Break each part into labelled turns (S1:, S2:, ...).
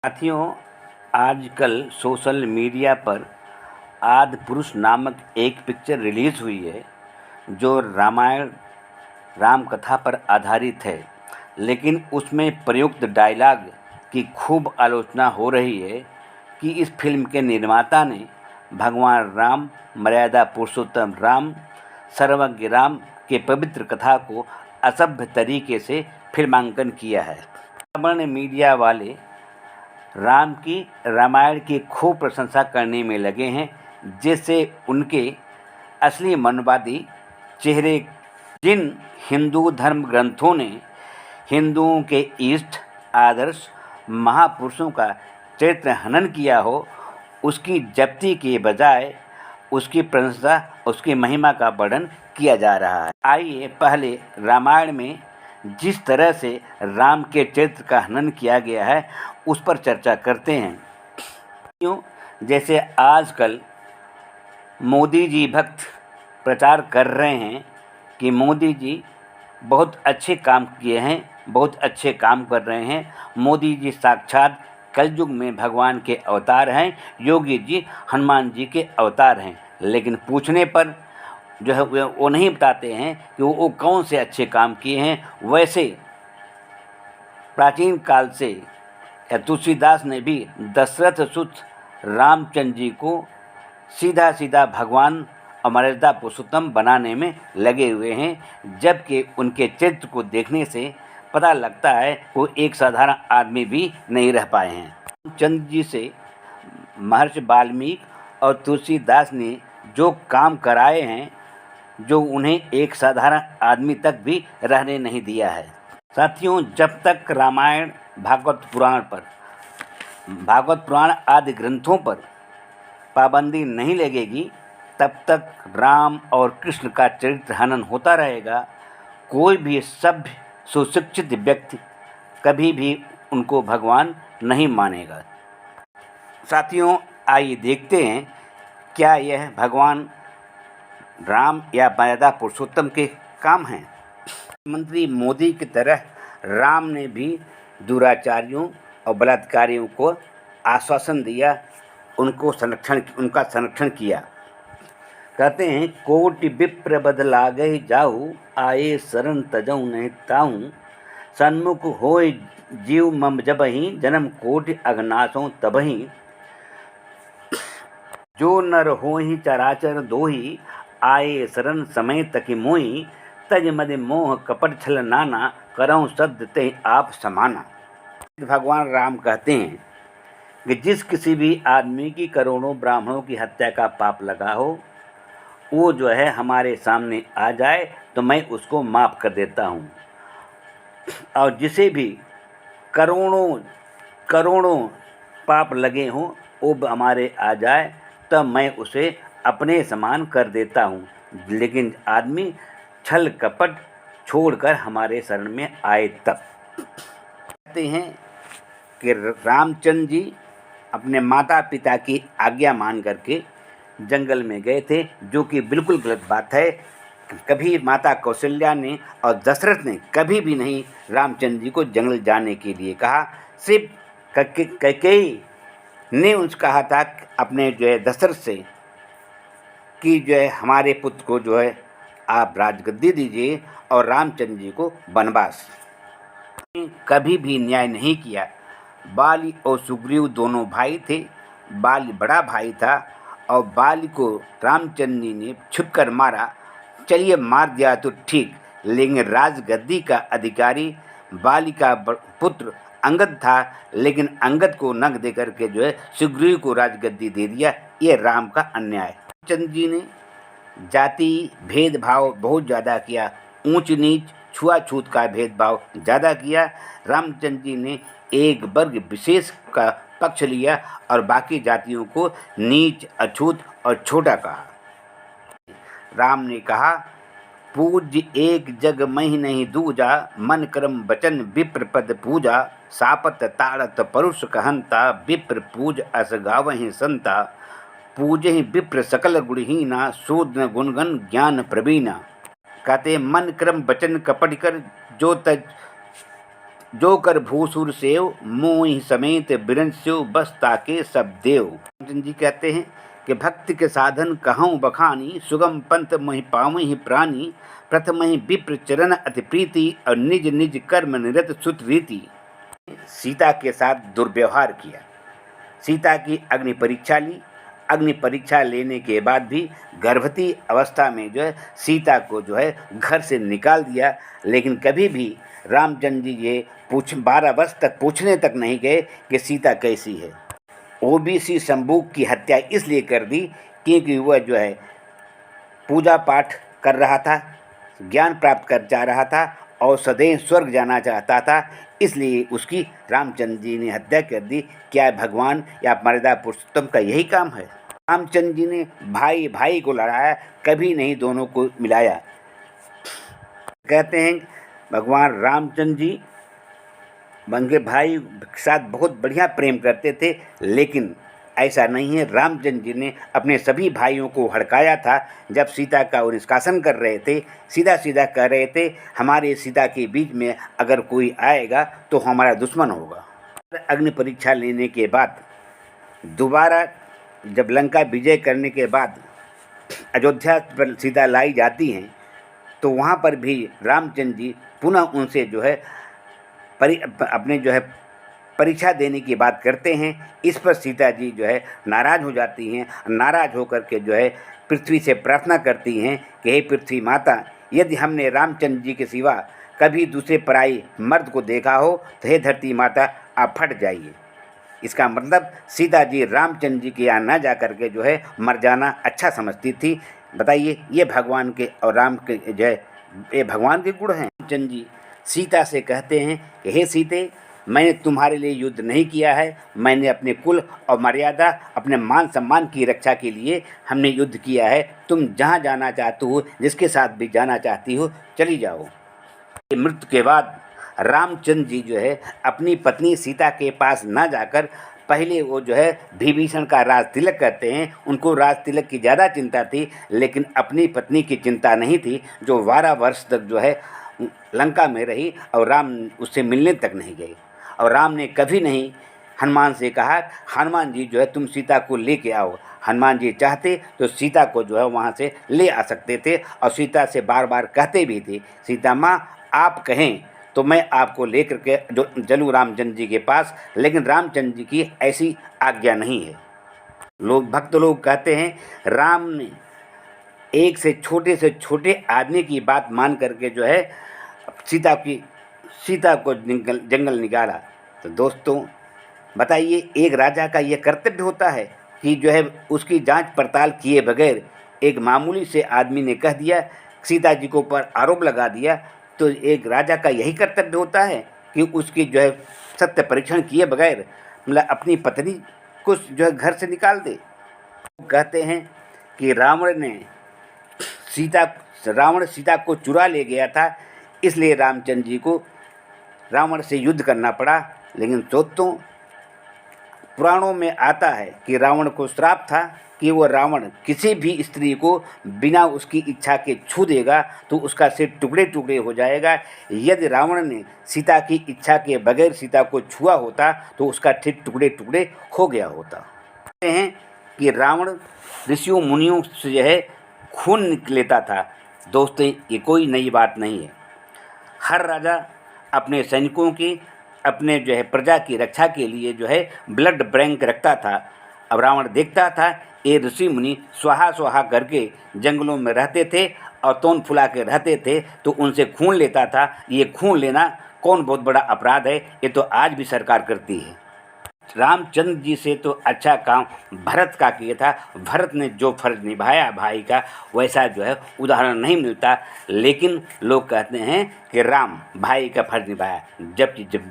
S1: साथियों, आजकल social media पर आदिपुरुष नामक एक पिक्चर रिलीज़ हुई है जो रामायण राम कथा पर आधारित है। लेकिन उसमें प्रयुक्त डायलॉग की खूब आलोचना हो रही है कि इस फिल्म के निर्माता ने भगवान राम, मर्यादा पुरुषोत्तम राम, सर्वज्ञ राम के पवित्र कथा को असभ्य तरीके से फिल्मांकन किया है। सामान्य मीडिया वाले राम की रामायण की खूब प्रशंसा करने में लगे हैं, जिससे उनके असली मनवादी चेहरे जिन हिंदू धर्म ग्रंथों ने हिंदुओं के इष्ट आदर्श महापुरुषों का चरित्र हनन किया हो, उसकी जप्ती के बजाय उसकी प्रशंसा, उसकी महिमा का वर्णन किया जा रहा है। आइए पहले रामायण में जिस तरह से राम के चरित्र का हनन किया गया है उस पर चर्चा करते हैं। क्यों? जैसे आजकल मोदी जी भक्त प्रचार कर रहे हैं कि मोदी जी बहुत अच्छे काम किए हैं, बहुत अच्छे काम कर रहे हैं। मोदी जी साक्षात कलयुग में भगवान के अवतार हैं, योगी जी हनुमान जी के अवतार हैं। लेकिन पूछने पर जो है वो नहीं बताते हैं कि वो कौन से अच्छे काम किए हैं। वैसे प्राचीन काल से तुलसीदास ने भी दशरथ सुत रामचंद्र जी को सीधा सीधा भगवान और मर्यादा पुरुषोत्तम बनाने में लगे हुए हैं, जबकि उनके चरित्र को देखने से पता लगता है वो एक साधारण आदमी भी नहीं रह पाए हैं। रामचंद्र जी से महर्षि वाल्मीकि और तुलसीदास ने जो काम कराए हैं, जो उन्हें एक साधारण आदमी तक भी रहने नहीं दिया है। साथियों, जब तक रामायण, भागवत पुराण आदि ग्रंथों पर पाबंदी नहीं लगेगी, तब तक राम और कृष्ण का चरित्र हनन होता रहेगा। कोई भी सभ्य सुशिक्षित व्यक्ति कभी भी उनको भगवान नहीं मानेगा। साथियों, आइए देखते हैं क्या यह भगवान राम या मर्यादा पुरुषोत्तम के काम हैं। प्रधानमंत्री मोदी की तरह राम ने भी दुराचारियों और बलात्कारियों को आश्वासन दिया, उनका संरक्षण किया। कहते हैं, कोटि विप्र बदलागहि जाहु, आए शरण तजऊ नहीं ताहू, सन्मुख होय जीव मम जबहि, जन्म कोटि अघनाशों तबहि, जो नर होहि चराचर दोहि, आए शरण समय तकि मोहि, तज मद मोह कपट छल नाना, करऊँ सद्य ते आप समाना। भगवान राम कहते हैं कि जिस किसी भी आदमी की करोड़ों ब्राह्मणों की हत्या का पाप लगा हो, वो जो है हमारे सामने आ जाए तो मैं उसको माफ़ कर देता हूँ। और जिसे भी करोड़ों पाप लगे हों, वो हमारे आ जाए तब मैं उसे अपने समान कर देता हूँ। लेकिन आदमी छल कपट छोड़कर हमारे शरण में आए तब। कहते हैं कि रामचंद्र जी अपने माता पिता की आज्ञा मान करके जंगल में गए थे, जो कि बिल्कुल गलत बात है। कभी माता कौशल्या ने और दशरथ ने कभी भी नहीं रामचंद्र जी को जंगल जाने के लिए कहा। सिर्फ कैकेयी ने उनसे कहा था अपने जो है दशरथ से कि जो है हमारे पुत्र को जो है आप राजगद्दी दीजिए और रामचंद्र जी को वनवास। कभी भी न्याय नहीं किया। बाली और सुग्रीव दोनों भाई थे। बाली बड़ा भाई था और बाली को रामचंद्र जी ने छुपकर मारा। चलिए मार दिया तो ठीक, लेकिन राजगद्दी का अधिकारी बाली का पुत्र अंगद था, लेकिन अंगद को नग दे करके जो है सुग्रीव को राजगद्दी दे दिया। ये राम का अन्याय। रामचंद्र जी ने जाति भेदभाव बहुत ज़्यादा किया, ऊंच नीच छुआछूत का भेदभाव ज़्यादा किया। रामचंद्र जी ने एक वर्ग विशेष का पक्ष लिया और बाकी जातियों को नीच, अछूत और छोटा कहा। राम ने कहा, पूज्य एक जग महि नहीं दूजा, मन कर्म वचन विप्र पद पूजा, सापत ताड़त परुष कहंता, विप्र पूज अस गावहि संता, पूजहि विप्र सकल गुणहीना, शूद्र गुणगण ज्ञान प्रवीणा। कहते मन क्रम वचन कपट कर, जो तज जो कर भूसुर सेव मोहि समेत बिरंस्यो बस ताके सब देव। रामचंद्र जी कहते हैं कि भक्ति के साधन कहूँ बखानी, सुगम पंथ मोहि पावहि ही प्राणी, प्रथम ही विप्र चरण अति प्रीति, और निज निज कर्म निरत सुत रीति। सीता के साथ दुर्व्यवहार किया, सीता की अग्नि परीक्षा ली, अग्नि परीक्षा लेने के बाद भी गर्भवती अवस्था में जो है सीता को जो है घर से निकाल दिया। लेकिन कभी भी रामचंद्र जी ये 12 वर्ष तक पूछने तक नहीं गए कि सीता कैसी है। ओबीसी संबूक की हत्या इसलिए कर दी क्योंकि वह जो है पूजा पाठ कर रहा था, ज्ञान प्राप्त कर जा रहा था और सदैव स्वर्ग जाना चाहता था, इसलिए उसकी रामचंद्र जी ने हत्या कर दी। क्या भगवान या मर्यादा पुरुषोत्तम का यही काम है? रामचंद्र जी ने भाई भाई को लड़ाया, कभी नहीं दोनों को मिलाया। कहते हैं भगवान रामचंद्र जी उनके भाई के साथ बहुत बढ़िया प्रेम करते थे, लेकिन ऐसा नहीं है। रामचंद्र जी ने अपने सभी भाइयों को हड़काया था जब सीता का वो निष्कासन कर रहे थे। सीधा सीधा कह रहे थे हमारे सीता के बीच में अगर कोई आएगा तो हमारा दुश्मन होगा। अग्नि परीक्षा लेने के बाद दोबारा जब लंका विजय करने के बाद अयोध्या पर सीता लाई जाती हैं तो वहाँ पर भी रामचंद्र जी पुनः उनसे जो है अपने जो है परीक्षा देने की बात करते हैं। इस पर सीता जी जो है नाराज़ हो जाती हैं। नाराज़ होकर के जो है पृथ्वी से प्रार्थना करती हैं कि हे पृथ्वी माता, यदि हमने रामचंद्र जी के सिवा कभी दूसरे पराई मर्द को देखा हो तो हे धरती माता आप फट जाइए। इसका मतलब सीता जी रामचंद्र जी के यहाँ न जा कर के जो है मर जाना अच्छा समझती थी। बताइए, ये भगवान के और राम के जो है ये भगवान के गुण हैं। रामचंद्र जी सीता से कहते हैं कि हे सीते, मैंने तुम्हारे लिए युद्ध नहीं किया है, मैंने अपने कुल और मर्यादा, अपने मान सम्मान की रक्षा के लिए हमने युद्ध किया है। तुम जहाँ जाना चाहते हो, जिसके साथ भी जाना चाहती हो, चली जाओ। मृत्यु के बाद रामचंद्र जी जो है अपनी पत्नी सीता के पास न जाकर पहले वो जो है विभीषण का राज तिलक करते हैं। उनको राज तिलक की ज़्यादा चिंता थी, लेकिन अपनी पत्नी की चिंता नहीं थी, जो 12 वर्ष तक जो है लंका में रही और राम उससे मिलने तक नहीं गए। और राम ने कभी नहीं हनुमान से कहा हनुमान जी जो है तुम सीता को लेके आओ। हनुमान जी चाहते तो सीता को जो है वहाँ से ले आ सकते थे और सीता से बार बार कहते भी थे सीता माँ आप कहें तो मैं आपको लेकर के जो चलूँ रामचंद्र जी के पास, लेकिन रामचंद्र जी की ऐसी आज्ञा नहीं है। भक्त लोग कहते हैं राम ने एक से छोटे आदमी की बात मान करके जो है सीता को जंगल निकाला। तो दोस्तों बताइए, एक राजा का ये कर्तव्य होता है कि जो है उसकी जांच पड़ताल किए बगैर एक मामूली से आदमी ने कह दिया, सीता जी को ऊपर आरोप लगा दिया, तो एक राजा का यही कर्तव्य होता है कि उसकी जो है सत्य परीक्षण किए बगैर मतलब अपनी पत्नी को जो है घर से निकाल दे। कहते हैं कि रावण सीता को चुरा ले गया था, इसलिए रामचंद्र जी को रावण से युद्ध करना पड़ा। लेकिन दोस्तों पुराणों में आता है कि रावण को श्राप था कि वो रावण किसी भी स्त्री को बिना उसकी इच्छा के छू देगा तो उसका सिर टुकड़े टुकड़े हो जाएगा। यदि रावण ने सीता की इच्छा के बगैर सीता को छुआ होता तो उसका सिर टुकड़े टुकड़े हो गया होता। कहते हैं कि रावण ऋषियों मुनियों से जो है खून लेता था। दोस्तों ये कोई नई बात नहीं है। हर राजा अपने सैनिकों की अपने जो है प्रजा की रक्षा के लिए जो है ब्लड बैंक रखता था। अब रावण देखता था ये ऋषि मुनि स्वाहा स्वाहा करके जंगलों में रहते थे और तोन फुला के रहते थे, तो उनसे खून लेता था। ये खून लेना कौन बहुत बड़ा अपराध है, ये तो आज भी सरकार करती है। रामचंद्र जी से तो अच्छा काम भरत का किया था। भरत ने जो फर्ज निभाया भाई का, वैसा जो है उदाहरण नहीं मिलता। लेकिन लोग कहते हैं कि राम भाई का फर्ज निभाया, जबकि जब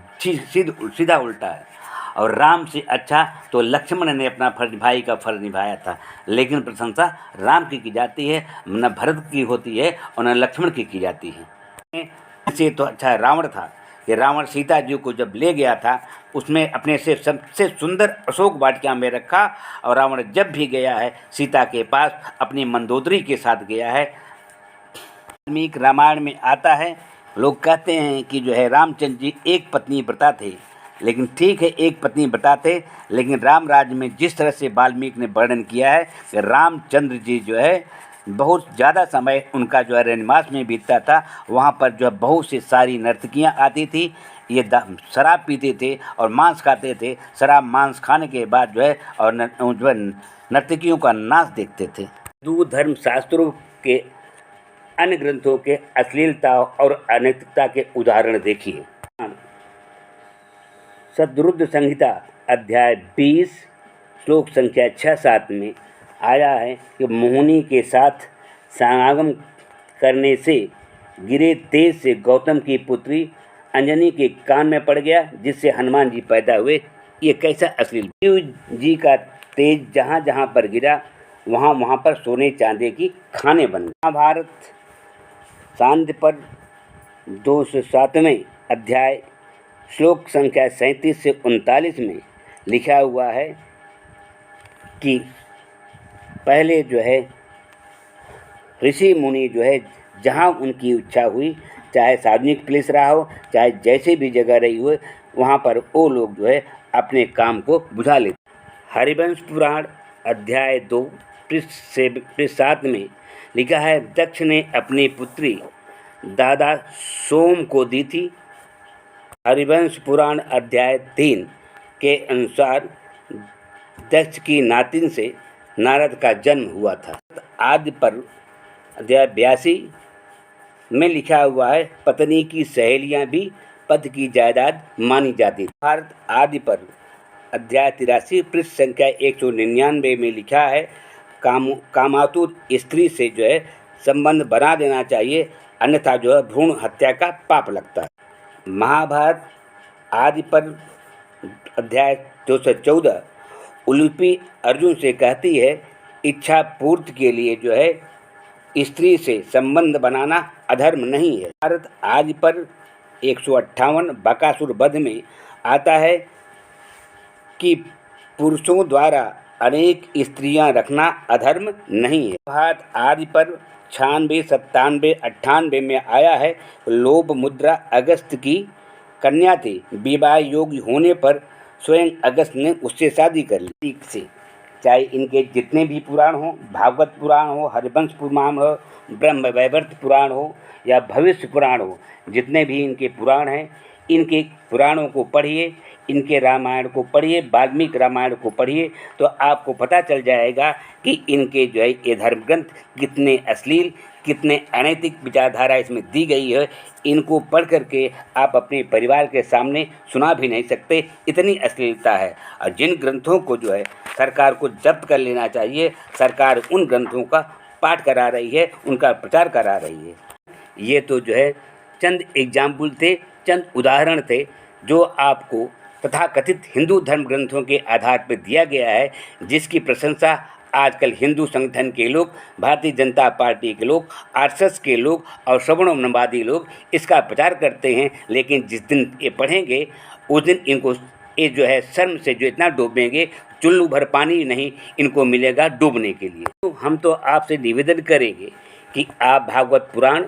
S1: सीधा उल्टा है। और राम से अच्छा तो लक्ष्मण ने अपना फर्ज भाई का फर्ज निभाया था। लेकिन प्रशंसा राम की जाती है, न भरत की होती है और न लक्ष्मण की जाती है। इससे तो अच्छा रावण था कि रावण सीता जी को जब ले गया था उसमें अपने से सबसे सुंदर अशोक वाटिका में रखा। और रावण जब भी गया है सीता के पास अपनी मंदोदरी के साथ गया है। वाल्मीकि रामायण में आता है लोग कहते हैं कि जो है रामचंद्र जी एक पत्नी व्रता थे, लेकिन ठीक है एक पत्नी व्रता थे, लेकिन राम राज्य में जिस तरह से वाल्मीकि ने वर्णन किया है कि रामचंद्र जी जो है बहुत ज़्यादा समय उनका जो है रनिवास में बीतता था। वहाँ पर जो है बहुत सी सारी नर्तकियाँ आती थी, ये शराब पीते थे और मांस खाते थे। शराब मांस खाने के बाद जो है और जो है नर्तकियों का नाच देखते थे। हिंदू धर्म शास्त्रों के अन्य ग्रंथों के अश्लीलता और अनैतिकता के उदाहरण देखिए। सद्रुद्र संहिता अध्याय 20 श्लोक संख्या 6-7 में आया है कि मोहिनी के साथ समागम करने से गिरे तेज से गौतम की पुत्री अंजनी के कान में पड़ गया, जिससे हनुमान जी पैदा हुए। ये कैसा अश्लील। शिव जी का तेज जहाँ जहाँ पर गिरा वहाँ वहाँ पर सोने चांदी की खाने बन गए। महाभारत शांति पर 207वें अध्याय श्लोक संख्या 37 से 39 में लिखा हुआ है कि पहले जो है ऋषि मुनि जो है जहाँ उनकी इच्छा हुई, चाहे सार्वजनिक प्लेस रहा हो, चाहे जैसे भी जगह रही हो, वहाँ पर वो लोग जो है अपने काम को बुझा लेते। हरिवंश पुराण अध्याय 2 पृष्ठ 7 में लिखा है, दक्ष ने अपनी पुत्री दादा सोम को दी थी। हरिवंश पुराण अध्याय 3 के अनुसार दक्ष की नातिन से नारद का जन्म हुआ था। आदि पर अध्याय 82 में लिखा हुआ है, पत्नी की सहेलियां भी पति की जायदाद मानी जाती। भारत आदि पर अध्याय 83 पृष्ठ संख्या 199 में लिखा है, कामातुर स्त्री से जो है संबंध बना देना चाहिए, अन्यथा जो है भ्रूण हत्या का पाप लगता है। महाभारत आदि पर अध्याय 214 उलूपी अर्जुन से कहती है, इच्छा पूर्ति के लिए जो है स्त्री से संबंध बनाना अधर्म नहीं है। भारत आदि पर 158 बकासुर वध में आता है कि पुरुषों द्वारा अनेक स्त्रियां रखना अधर्म नहीं है। भारत आदि पर 96, 97, 98 में आया है, लोभ मुद्रा अगस्त की कन्या थी। विवाह योग्य होने पर स्वयं अगस्त ने उससे शादी कर ली। से चाहे इनके जितने भी पुराण हो, भागवत पुराण हो, हरिवंश पुराण हो, ब्रह्म वैवर्त पुराण हो या भविष्य पुराण हो, जितने भी इनके पुराण हैं, इनके पुराणों को पढ़िए, इनके रामायण को पढ़िए, वाल्मीकि रामायण को पढ़िए, तो आपको पता चल जाएगा कि इनके जो है ये धर्म ग्रंथ कितने अश्लील, कितने अनैतिक विचारधारा इसमें दी गई है। इनको पढ़ करके आप अपने परिवार के सामने सुना भी नहीं सकते, इतनी अश्लीलता है। और जिन ग्रंथों को जो है सरकार को जब्त कर लेना चाहिए, सरकार उन ग्रंथों का पाठ करा रही है, उनका प्रचार करा रही है। ये तो जो है चंद एग्जाम्पल थे, चंद उदाहरण थे जो आपको तथाकथित हिंदू धर्म ग्रंथों के आधार पर दिया गया है, जिसकी प्रशंसा आजकल हिंदू संगठन के लोग, भारतीय जनता पार्टी के लोग, आरएसएस के लोग और श्रवणवादी लोग इसका प्रचार करते हैं। लेकिन जिस दिन ये पढ़ेंगे उस दिन इनको ये जो है शर्म से जो इतना डूबेंगे, चुल्लू भर पानी नहीं इनको मिलेगा डूबने के लिए। तो हम तो आपसे निवेदन करेंगे कि आप भागवत पुराण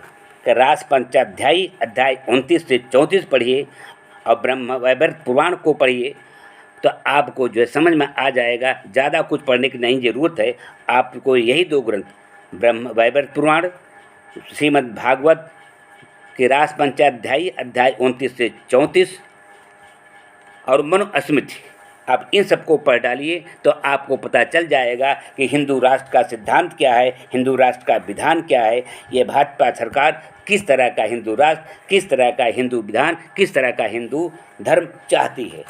S1: का रास पंचाध्यायी अध्याय 29 से 34 पढ़िए और ब्रह्म वैवर्त पुराण को पढ़िए, तो आपको जो है समझ में आ जाएगा। ज़्यादा कुछ पढ़ने की नहीं ज़रूरत है, आपको यही 2 ग्रंथ ब्रह्म वैवर्त पुराण, श्रीमद् भागवत के रास पंचाध्यायी अध्याय 29 से 34 और मनुस्मृति, आप इन सबको पढ़ डालिए तो आपको पता चल जाएगा कि हिंदू राष्ट्र का सिद्धांत क्या है, हिंदू राष्ट्र का विधान क्या है। ये भाजपा सरकार किस तरह का हिंदू राष्ट्र, किस तरह का हिंदू विधान, किस तरह का हिंदू धर्म चाहती है।